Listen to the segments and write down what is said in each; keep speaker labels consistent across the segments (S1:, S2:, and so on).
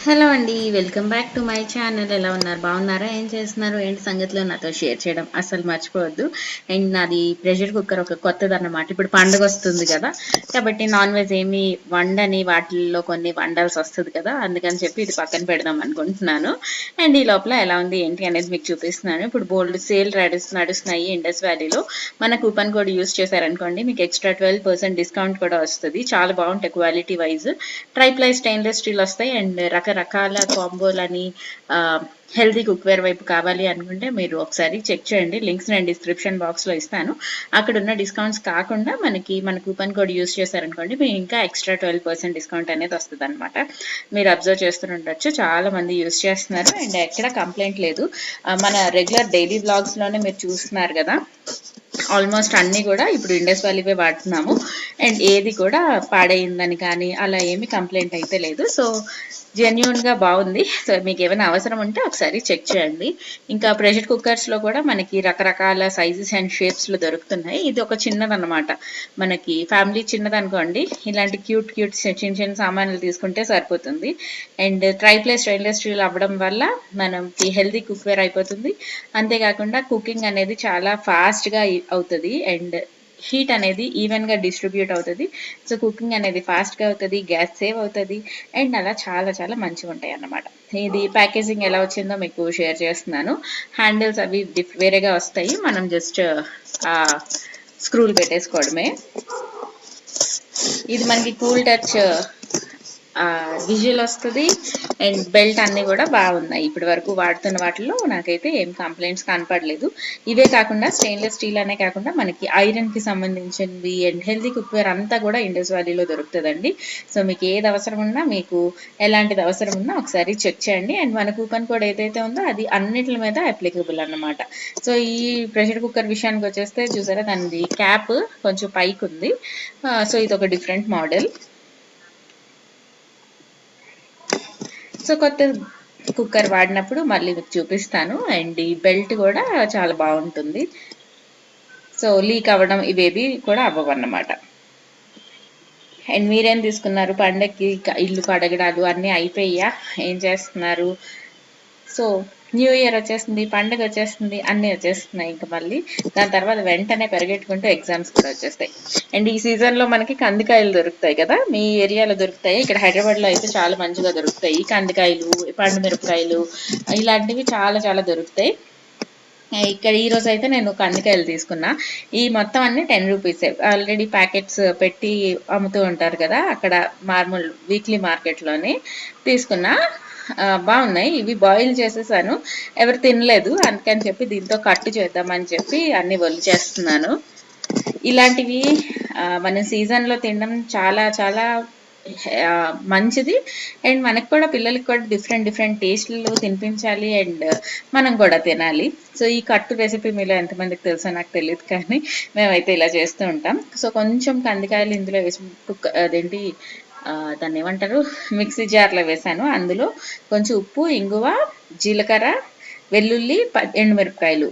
S1: Hello అండి. Welcome back to my channel. ఎలా ఉన్నారు? బాగున్నారా? ఏం చేస్తున్నారు? ఏంటి సంగతులు నాతో షేర్ చేయడం అస్సలు మర్చిపోవద్దు. అండ్ నాది ప్రెషర్ కుక్కర్ ఒక కొత్తదన్నమాట. ఇప్పుడు పండుగ వస్తుంది కదా! కాబట్టి నాన్ వెజ్ ఏమి వండని వాటిల్లో కొన్ని వండాల్సి వస్తది కదా! అందుకని చెప్పి ఇది పక్కన పెడదాం అనుకుంటున్నాను. అండ్ ఈ లోపల ఎలా ఉంది ఏంటి అనేది మీకు చూపిస్తున్నాను. ఇప్పుడు బోల్డ్ సేల్ నడుస్తున్నాయి ఇండస్ వ్యాలీలో. మన కూపన్ కోడ్ యూజ్ చేశారనుకోండి మీకు ఎక్స్ట్రా 12% డిస్కౌంట్ కూడా వస్తది. చాలా బాగుంటాయి quality wise. Triply stainless steel వస్తాయి అండ్ రకరకాల కాంబోలని హెల్తీ కుక్వేర్ వైపు కావాలి అనుకుంటే మీరు ఒకసారి చెక్ చేయండి. లింక్స్ నేను డిస్క్రిప్షన్ బాక్స్లో ఇస్తాను. అక్కడ ఉన్న డిస్కౌంట్స్ కాకుండా మన కూపన్ కోడ్ యూస్ చేశారనుకోండి మీకు ఇంకా ఎక్స్ట్రా 12% డిస్కౌంట్ అనేది వస్తుంది అనమాట. మీరు అబ్జర్వ్ చేస్తుండొచ్చు చాలా మంది యూస్ చేస్తున్నారు అండ్ ఎక్కడ కంప్లైంట్ లేదు. మన రెగ్యులర్ డైలీ బ్లాగ్స్లోనే మీరు చూస్తున్నారు కదా, ఆల్మోస్ట్ అన్నీ కూడా ఇప్పుడు ఇండస్ వ్యాలీవే వాడుతున్నాము అండ్ ఏది కూడా పాడైందని కానీ అలా ఏమి కంప్లైంట్ అయితే లేదు. సో జెన్యున్గా బాగుంది. సో మీకు ఏమైనా అవసరం ఉంటే ఒకసారి చెక్ చేయండి. ఇంకా ప్రెషర్ కుక్కర్స్లో కూడా మనకి రకరకాల సైజెస్ అండ్ షేప్స్లో దొరుకుతున్నాయి. ఇది ఒక చిన్నదన్నమాట. మనకి ఫ్యామిలీ చిన్నదనుకోండి ఇలాంటి క్యూట్ చిన్న చిన్న సామాన్లు తీసుకుంటే సరిపోతుంది. అండ్ ట్రైప్లై స్టెయిన్లెస్ స్టీల్ అవ్వడం వల్ల మనకి హెల్తీ కుక్వేర్ అయిపోతుంది. అంతేకాకుండా కుకింగ్ అనేది చాలా ఫాస్ట్గా అవుతుంది అండ్ హీట్ అనేది ఈవెన్గా డిస్ట్రిబ్యూట్ అవుతుంది. సో కుకింగ్ అనేది ఫాస్ట్గా అవుతుంది, గ్యాస్ సేవ్ అవుతుంది అండ్ అలా చాలా చాలా మంచిగా ఉంటాయి అన్నమాట. ఇది ప్యాకేజింగ్ ఎలా వచ్చిందో మీకు షేర్ చేస్తున్నాను. హ్యాండిల్స్ అవి వేరేగా వస్తాయి, మనం జస్ట్ స్క్రూలు పెట్టేసుకోవడమే. ఇది మనకి కూల్ టచ్ విజువల్ వస్తుంది అండ్ బెల్ట్ అన్నీ కూడా బాగున్నాయి. ఇప్పటి వరకు వాడుతున్న వాటిలో నాకైతే ఏం కంప్లైంట్స్ కనపడలేదు. ఇవే కాకుండా స్టెయిన్లెస్ స్టీల్ అనే కాకుండా మనకి ఐరన్కి సంబంధించినవి అండ్ హెల్తీ కుక్వేర్ అంతా కూడా ఇండస్ వ్యాలీలో దొరుకుతుందండి. సో మీకు ఏది అవసరం ఉన్నా, మీకు ఎలాంటిది అవసరం ఉన్నా ఒకసారి చెక్ చేయండి. అండ్ మన కూపన్ కోడ్ ఏదైతే ఉందో అది అన్నిటి మీద అప్లికబుల్ అన్నమాట. సో ఈ ప్రెషర్ కుక్కర్ విషయానికి వచ్చేస్తే చూసారా, దానిది క్యాప్ కొంచెం పైకి ఉంది. సో ఇది ఒక డిఫరెంట్ మోడల్. సో కొత్త కుక్కర్ వాడినప్పుడు మళ్ళీ మీకు చూపిస్తాను. అండ్ ఈ బెల్ట్ కూడా చాలా బాగుంటుంది. సో లీక్ అవ్వడం ఇవేవి కూడా అవ్వవన్నమాట. అండ్ మీరేం తీసుకున్నారు? పండగకి ఇల్లు కడగడాలు అన్నీ అయిపోయా? ఏం చేస్తున్నారు? సో న్యూ ఇయర్ వచ్చేస్తుంది, పండుగ వచ్చేస్తుంది, అన్నీ వచ్చేస్తున్నాయి. ఇంకా మళ్ళీ దాని తర్వాత వెంటనే పరిగెట్టుకుంటూ ఎగ్జామ్స్ కూడా వచ్చేస్తాయి. అండ్ ఈ సీజన్లో మనకి కందికాయలు దొరుకుతాయి కదా, మీ ఏరియాలో దొరుకుతాయి. ఇక్కడ హైదరాబాద్లో అయితే చాలా మంచిగా దొరుకుతాయి కందికాయలు, పండు మిరపకాయలు ఇలాంటివి చాలా చాలా దొరుకుతాయి. ఇక్కడ ఈ రోజు అయితే నేను కందికాయలు తీసుకున్నా. ఈ మొత్తం అన్ని 10 రూపీసే. ఆల్రెడీ ప్యాకెట్స్ పెట్టి అమ్ముతూ ఉంటారు కదా, అక్కడ మామూలు వీక్లీ మార్కెట్లోనే తీసుకున్నా. బాగున్నాయి. ఇవి బాయిల్ చేసేసాను, ఎవరు తినలేదు అందుకని చెప్పి దీంతో కట్టు చేద్దామని చెప్పి అన్ని ఒలి చేస్తున్నాను. ఇలాంటివి మన సీజన్లో తినడం చాలా చాలా మంచిది. అండ్ మనకు కూడా పిల్లలకి కూడా డిఫరెంట్ డిఫరెంట్ టేస్ట్లు తినిపించాలి అండ్ మనం కూడా తినాలి. సో ఈ కట్టు రెసిపీ మీలో ఎంతమందికి తెలుసో నాకు తెలియదు, కానీ మేమైతే ఇలా చేస్తూ ఉంటాం. సో కొంచెం కందికాయలు ఇందులో వేసి అదేంటి దాన్ని ఏమంటారు, మిక్సీ జార్లో వేసాను. అందులో కొంచెం ఉప్పు, ఇంగువ, జీలకర్ర, వెల్లుల్లి, ఎండుమిరపకాయలు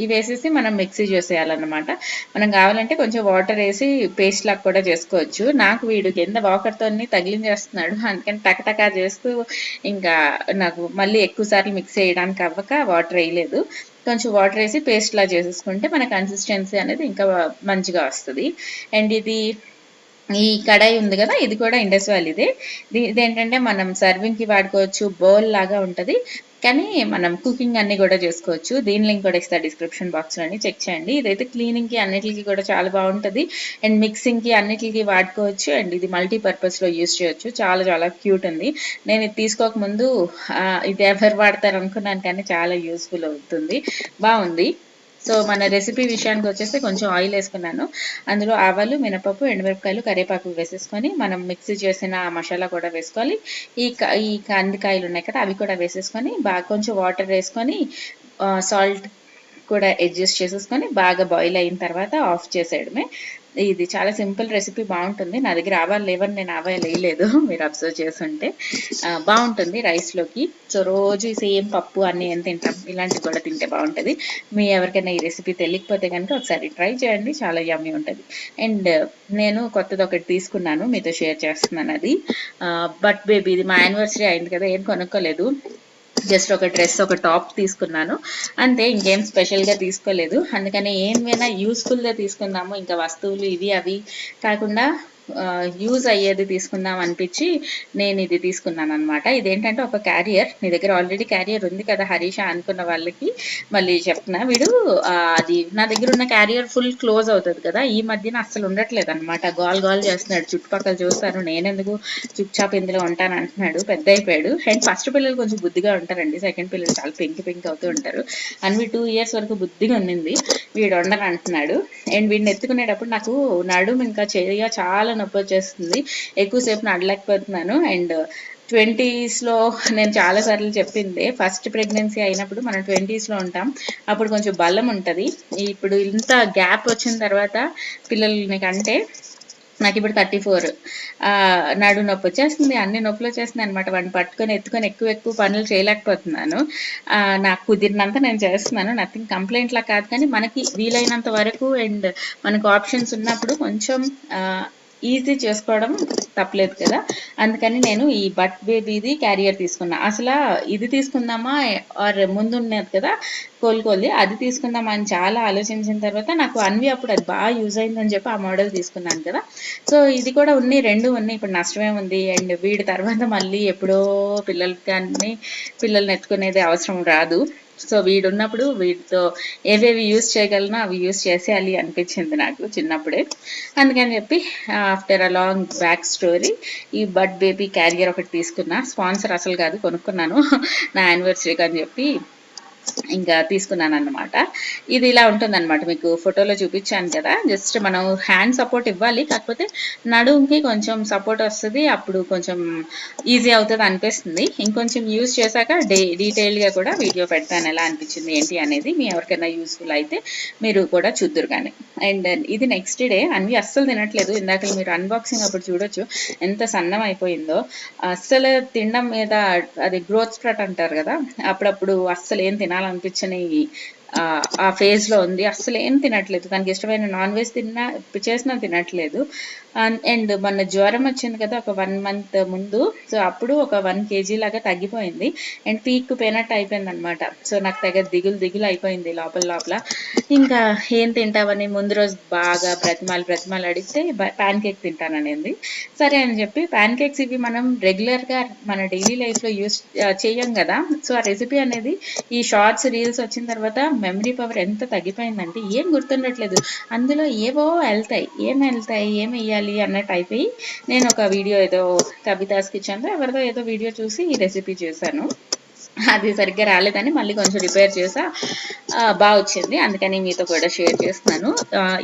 S1: ఇవి వేసేసి మనం మిక్సీ చేసేయాలన్నమాట. మనం కావాలంటే కొంచెం వాటర్ వేసి పేస్ట్ లాగా కూడా చేసుకోవచ్చు. నాకు వీడు కింద వాకర్తో తగిలించేస్తున్నాడు, అందుకని టకటకా చేస్తూ ఇంకా నాకు మళ్ళీ ఎక్కువ సార్లు మిక్స్ చేయడానికి అవ్వక వాటర్ వేయలేదు. కొంచెం వాటర్ వేసి పేస్ట్ లా చేసేసుకుంటే మన కన్సిస్టెన్సీ అనేది ఇంకా మంచిగా వస్తుంది. అండ్ ఇది ఈ కడాయి ఉంది కదా, ఇది కూడా ఇండస్ వ్యాలీదే. ఇదేంటంటే మనం సర్వింగ్కి వాడుకోవచ్చు, బౌల్ లాగా ఉంటుంది, కానీ మనం కుకింగ్ అన్ని కూడా చేసుకోవచ్చు. దీని లింక్ కూడా ఇస్తా డిస్క్రిప్షన్ బాక్స్లోని, చెక్ చేయండి. ఇదైతే క్లీనింగ్కి అన్నిటికి కూడా చాలా బాగుంటుంది అండ్ మిక్సింగ్కి అన్నిటికి వాడుకోవచ్చు. అండ్ ఇది మల్టీపర్పస్లో యూజ్ చేయొచ్చు. చాలా చాలా క్యూట్ ఉంది. నేను ఇది తీసుకోకముందు ఇది ఎవరు వాడతారు అనుకున్నాను, కానీ చాలా యూస్ఫుల్ అవుతుంది, బాగుంది. సో మన రెసిపీ విషయానికి వచ్చేస్తే కొంచెం ఆయిల్ వేసుకున్నాను. అందులో ఆవాలు, మినపప్పు, ఎండుమిరపకాయలు, కరివేపాకు వేసేసుకొని మనం మిక్సీ చేసిన మసాలా కూడా వేసుకోవాలి. ఈ కందికాయలు ఉన్నాయి కదా, అవి కూడా వేసేసుకొని బాగా కొంచెం వాటర్ వేసుకొని సాల్ట్ కూడా అడ్జస్ట్ చేసేసుకొని బాగా బాయిల్ అయిన తర్వాత ఆఫ్ చేసేయడమే. ఇది చాలా సింపుల్ రెసిపీ, బాగుంటుంది. నా దగ్గర ఆవాలు లేవని నేను ఆవాలు వేయలేదు, మీరు అబ్జర్వ్ చేస్తుంటే. బాగుంటుంది రైస్లోకి. సో రోజు సేమ్ పప్పు అన్నీ ఏం తింటాం, ఇలాంటివి కూడా తింటే బాగుంటుంది. మీ ఎవరికైనా ఈ రెసిపీ తెలియకపోతే కనుక ఒకసారి ట్రై చేయండి, చాలా యమ్మీ ఉంటుంది. అండ్ నేను కొత్తది ఒకటి తీసుకున్నాను, మీతో షేర్ చేస్తున్నాను. అది బట్ బేబీ, ఇది మా యానివర్సరీ అయింది కదా, ఏం కొనుక్కోలేదు. జస్ట్ ఒక డ్రెస్, ఒక టాప్ తీసుకున్నాను అంతే, ఇంకేం స్పెషల్గా తీసుకోలేదు. అందుకని ఏమైనా యూస్ఫుల్గా తీసుకుందాము, ఇంకా వస్తువులు ఇవి అవి కాకుండా యూజ్ అయ్యేది తీసుకుందాం అనిపించి నేను ఇది తీసుకున్నాను అనమాట. ఇదేంటంటే ఒక క్యారియర్. మీ దగ్గర ఆల్రెడీ క్యారియర్ ఉంది కదా హరీష అనుకున్న వాళ్ళకి మళ్ళీ చెప్తున్నా. వీడు అది నా దగ్గర ఉన్న క్యారియర్ ఫుల్ క్లోజ్ అవుతుంది కదా, ఈ మధ్యన అస్సలు ఉండట్లేదు అనమాట. గోల్ గోల్ చేస్తున్నాడు, చుట్టుపక్కల చూస్తాను, నేనెందుకు చుప్చాప్ ఇందులో ఉంటాను అంటున్నాడు. పెద్ద అయిపోయాడు. అండ్ ఫస్ట్ పిల్లలు కొంచెం బుద్ధిగా ఉంటారండి, సెకండ్ పిల్లలు చాలా పెంకి అవుతూ ఉంటారు. అన్వి 2 years వరకు బుద్ధిగా ఉన్నింది, వీడు ఉండను అంటున్నాడు. అండ్ వీడిని ఎత్తుకునేటప్పుడు నాకు నడుము ఇంకా చెయ్య చాలా నొప్పి వచ్చేస్తుంది, ఎక్కువసేపు నడలేకపోతున్నాను. అండ్ 20sలో నేను చాలాసార్లు చెప్పింది, ఫస్ట్ ప్రెగ్నెన్సీ అయినప్పుడు మనం 20sలో ఉంటాం, అప్పుడు కొంచెం బలం ఉంటుంది. ఇప్పుడు ఇంత గ్యాప్ వచ్చిన తర్వాత పిల్లల్ని కంటే నాకు ఇప్పుడు 34, నడు నొప్పి వచ్చేస్తుంది, అన్ని నొప్పులు వచ్చేస్తుంది అనమాట. వాడిని పట్టుకొని ఎత్తుకొని ఎక్కువ పనులు చేయలేకపోతున్నాను. నాకు కుదిరినంత నేను చేస్తున్నాను, నథింగ్ కంప్లైంట్ లా కాదు, కానీ మనకి వీలైనంత వరకు అండ్ మనకు ఆప్షన్స్ ఉన్నప్పుడు కొంచెం ఈజీ చేసుకోవడం తప్పలేదు కదా. అందుకని నేను ఈ బట్ బేబీది క్యారియర్ తీసుకున్నా. అసలు ఇది తీసుకుందామా ఆర్ ముందున్నది కదా కోలుకోలి, అది తీసుకుందామా అని చాలా ఆలోచించిన తర్వాత నాకు అన్వి అప్పుడు అది బాగా యూజ్ అయిందని చెప్పి ఆ మోడల్ తీసుకున్నాను కదా. సో ఇది కూడా రెండు ఉన్నాయి, ఇప్పుడు నష్టమే ఉంది. అండ్ వీడి తర్వాత మళ్ళీ ఎప్పుడో పిల్లల్ని ఎత్తుకునేది అవసరం రాదు. సో వీడున్నప్పుడు వీటితో ఏవేవి యూజ్ చేయగలనో అవి యూజ్ చేసేయాలి అనిపించింది నాకు చిన్నప్పుడే. అందుకని చెప్పి after a long back story ఈ బట్ బేబీ క్యారియర్ ఒకటి తీసుకున్నా. స్పాన్సర్ అసలు కాదు, కొనుక్కున్నాను నా యానివర్సరీకి అని చెప్పి ఇంకా తీసుకున్నాను అన్నమాట. ఇది ఇలా ఉంటుందన్నమాట, మీకు ఫోటోలో చూపించాను కదా. జస్ట్ మనం హ్యాండ్ సపోర్ట్ ఇవ్వాలి, కాకపోతే నడుంకి కొంచెం సపోర్ట్ వస్తుంది, అప్పుడు కొంచెం ఈజీ అవుతుంది అనిపిస్తుంది. ఇంకొంచెం యూజ్ చేశాక డీటెయిల్గా కూడా వీడియో పెడతాను, ఎలా అనిపించింది ఏంటి అనేది. మీ ఎవరికైనా యూస్ఫుల్ అయితే మీరు కూడా చూద్దురు కానీ. అండ్ ఇది నెక్స్ట్ డే అన్వి అస్సలు తినట్లేదు. ఇందాక మీరు అన్బాక్సింగ్ అప్పుడు చూడొచ్చు ఎంత సన్నం అయిపోయిందో. అస్సలు తినడం మీద, అది గ్రోత్ స్ప్రట్ అంటారు కదా, అప్పుడప్పుడు అస్సలు ఏం తినాలనిపించని ఆ ఫేజ్లో ఉంది. అస్సలు ఏం తినట్లేదు, తనకి ఇష్టమైన నాన్ వెజ్ చేసినా తినట్లేదు. అండ్ మొన్న జ్వరం వచ్చింది కదా ఒక 1 month ముందు, సో అప్పుడు ఒక 1 kg లాగా తగ్గిపోయింది. అండ్ పీక్ పోయినట్టు అయిపోయింది అనమాట. సో నాకు దగ్గర దిగులు అయిపోయింది లోపల. ఇంకా ఏం తింటావని ముందు రోజు బాగా బ్రతిమాలు అడిగితే ప్యాన్ కేక్ తింటాననేది. సరే అని చెప్పి, ప్యాన్ కేక్స్ ఇవి మనం రెగ్యులర్గా మన డైలీ లైఫ్లో యూస్ చేయం కదా. సో ఆ రెసిపీ అనేది ఈ షార్ట్స్ రీల్స్ వచ్చిన తర్వాత మెమరీ పవర్ ఎంత తగ్గిపోయిందంటే ఏం గుర్తుండట్లేదు. అందులో ఏవో వెళ్తాయి, ఏం వేయాలి అన్నట్టు అయిపోయి నేను ఒక వీడియో ఏదో కవితాస్ కిచెన్లో ఎవరిదో ఏదో వీడియో చూసి ఈ రెసిపీ చేశాను. అది సరిగ్గా రాలేదని మళ్ళీ కొంచెం రిపేర్ చేసా, బాగా వచ్చింది. అందుకని మీతో కూడా షేర్ చేస్తున్నాను.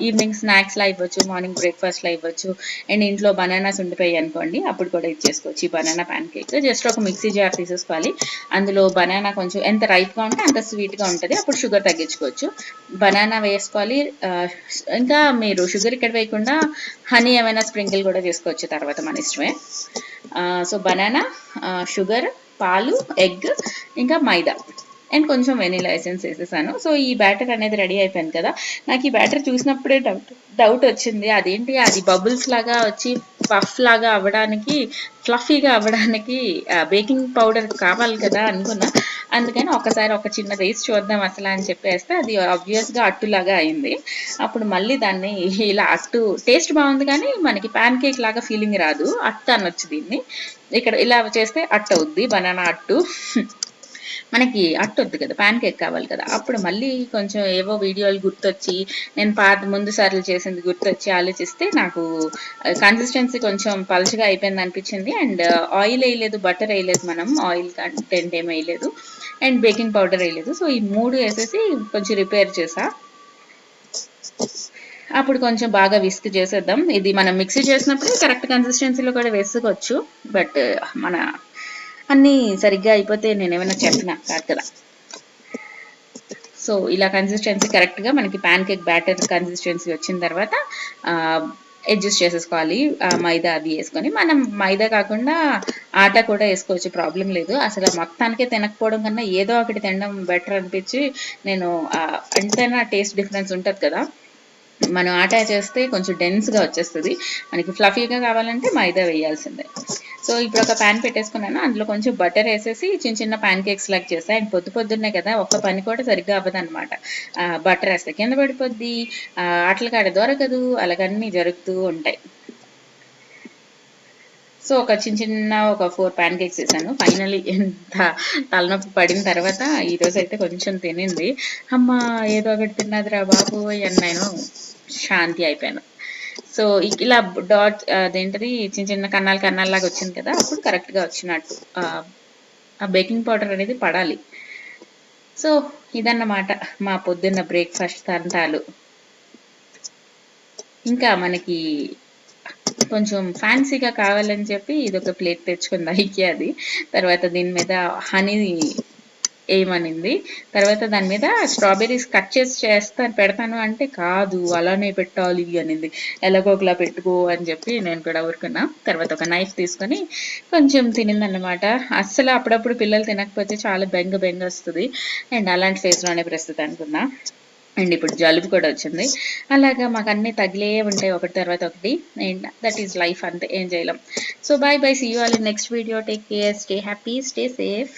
S1: ఈవినింగ్ స్నాక్స్లా ఇవ్వచ్చు, మార్నింగ్ బ్రేక్ఫాస్ట్లా ఇవ్వచ్చు. అండ్ ఇంట్లో బనానాస్ ఉండిపోయాయి అనుకోండి, అప్పుడు కూడా ఇచ్చేసుకోవచ్చు ఈ బనానా ప్యాన్ కేక్. జస్ట్ ఒక మిక్సీ జార్ తీసేసుకోవాలి, అందులో బనానా కొంచెం ఎంత రైప్గా ఉంటే అంత స్వీట్గా ఉంటుంది, అప్పుడు షుగర్ తగ్గించుకోవచ్చు. బనానా వేసుకోవాలి. ఇంకా మీరు షుగర్ ఇక్కడ వేయకుండా హనీ ఏమైనా స్ప్రింకిల్ కూడా చేసుకోవచ్చు, తర్వాత మన ఇష్టమే. సో బనానా, షుగర్, పాలు, ఎగ్, ఇంకా మైదా అండ్ కొంచెం వెనిలా ఎసెన్స్ వేసేసాను. సో ఈ బ్యాటర్ అనేది రెడీ అయిపోయింది కదా. నాకు ఈ బ్యాటర్ చూసినప్పుడే డౌట్ వచ్చింది, అదేంటి అది బబుల్స్ లాగా వచ్చి పఫ్ లాగా అవ్వడానికి, ఫ్లఫీగా అవ్వడానికి బేకింగ్ పౌడర్ కావాలి కదా అనుకున్నా. అందుకని ఒకసారి ఒక చిన్న వేసి చూద్దాం అసలు అని చెప్పేస్తే అది ఆబ్వియస్గా అట్టులాగా అయింది. అప్పుడు మళ్ళీ దాన్ని ఇలా అట్టు టేస్ట్ బాగుంది కానీ మనకి ప్యాన్ కేక్ లాగా ఫీలింగ్ రాదు, అట్టు అనొచ్చు దీన్ని. ఇక్కడ ఇలా చేస్తే అట్టు అవుద్ది, బనానా అట్టు. మనకి అట్టు వద్దు కదా, ప్యాన్ కేక్ కావాలి కదా. అప్పుడు మళ్ళీ కొంచెం ఏవో వీడియోలు గుర్తొచ్చి, నేను ముందు సార్లు చేసింది గుర్తొచ్చి ఆలోచిస్తే నాకు కన్సిస్టెన్సీ కొంచెం పలుచగా అయిపోయింది అనిపించింది. అండ్ ఆయిల్ వేయలేదు, బటర్ వేయలేదు, మనం ఆయిల్ కంటెంట్ ఏం వేయలేదు, అండ్ బేకింగ్ పౌడర్ వేయలేదు. సో ఈ 3 వేసేసి కొంచెం రిపేర్ చేసా. అప్పుడు కొంచెం బాగా విస్క్ చేసేద్దాం. ఇది మనం మిక్సీ చేసినప్పుడు కరెక్ట్ కన్సిస్టెన్సీలో కూడా వేసుకోవచ్చు, బట్ మన అన్నీ సరిగ్గా అయిపోతే నేను ఏమైనా చెప్పినా కాదు కదా. సో ఇలా కన్సిస్టెన్సీ కరెక్ట్గా మనకి ప్యాన్ కేక్ బ్యాటర్ కన్సిస్టెన్సీ వచ్చిన తర్వాత అడ్జస్ట్ చేసేసుకోవాలి. మైదా అది వేసుకొని, మనం మైదా కాకుండా ఆటా కూడా వేసుకోవచ్చు, ప్రాబ్లం లేదు. అసలు మొత్తానికే తినకపోవడం కన్నా ఏదో ఒకటి తినడం బెటర్ అనిపించి నేను అంతేనా టేస్ట్ డిఫరెన్స్ ఉంటుంది కదా. మనం ఆటా చేస్తే కొంచెం డెన్స్గా వచ్చేస్తుంది, మనకి ఫ్లఫీగా కావాలంటే మైదా వేయాల్సిందే. సో ఇప్పుడు ఒక ప్యాన్ పెట్టేసుకున్నాను, అందులో కొంచెం బటర్ వేసేసి చిన్న చిన్న ప్యాన్ కేక్స్ లాగా చేస్తాను. అండ్ పొద్దున్నే కదా, ఒక్క పని కూడా సరిగ్గా అవ్వదు అనమాట. బటర్ వేస్తే కింద పడిపోద్ది, ఆటల కాడ దొరకదు, అలాగన్నీ జరుగుతూ ఉంటాయి. సో ఒక చిన్న ఒక 4 ప్యాన్ కేక్స్ వేసాను. ఫైనలీ ఎంత తలనొప్పి పడిన తర్వాత ఈరోజు అయితే కొంచెం తినింది. అమ్మ ఏదో ఒకటి తిన్నదిరా బాబోయ్ అని నేను శాంతి అయిపోయాను. సో ఇలా డాట్ అదేంటది చిన్న చిన్న కన్నాలాగా వచ్చింది కదా, అప్పుడు కరెక్ట్గా వచ్చినట్టు. ఆ బేకింగ్ పౌడర్ అనేది పడాలి. సో ఇదన్నమాట మా పొద్దున్న బ్రేక్ఫాస్ట్ తంటాలు. ఇంకా మనకి కొంచెం ఫ్యాన్సీగా కావాలని చెప్పి ఇదొక ప్లేట్ తెచ్చుకుంది ఐకియాది. తర్వాత దీని మీద హనీ ఏమనింది, తర్వాత దాని మీద స్ట్రాబెర్రీస్ కట్ చేసి పెడతాను అంటే కాదు అలానే పెట్టాలి అనింది. ఎలాగో ఒకలా పెట్టుకో అని చెప్పి నేను కూడా ఊరుకున్నా. తర్వాత ఒక నైఫ్ తీసుకొని కొంచెం తినిందన్నమాట. అస్సలు అప్పుడప్పుడు పిల్లలు తినకపోతే చాలా బెంగ వస్తుంది, అండ్ అలాంటి ఫేజ్లోనే ప్రస్తుతం అనుకున్నా. అండ్ ఇప్పుడు జలుబు కూడా వచ్చింది. అలాగా మాకు అన్నీ తగిలే ఉంటాయి ఒకటి తర్వాత ఒకటి, అండ్ దట్ ఈస్ లైఫ్, అంతే, ఏం చేయలేం. So bye bye, see you all in next video. Take care, stay happy, stay safe.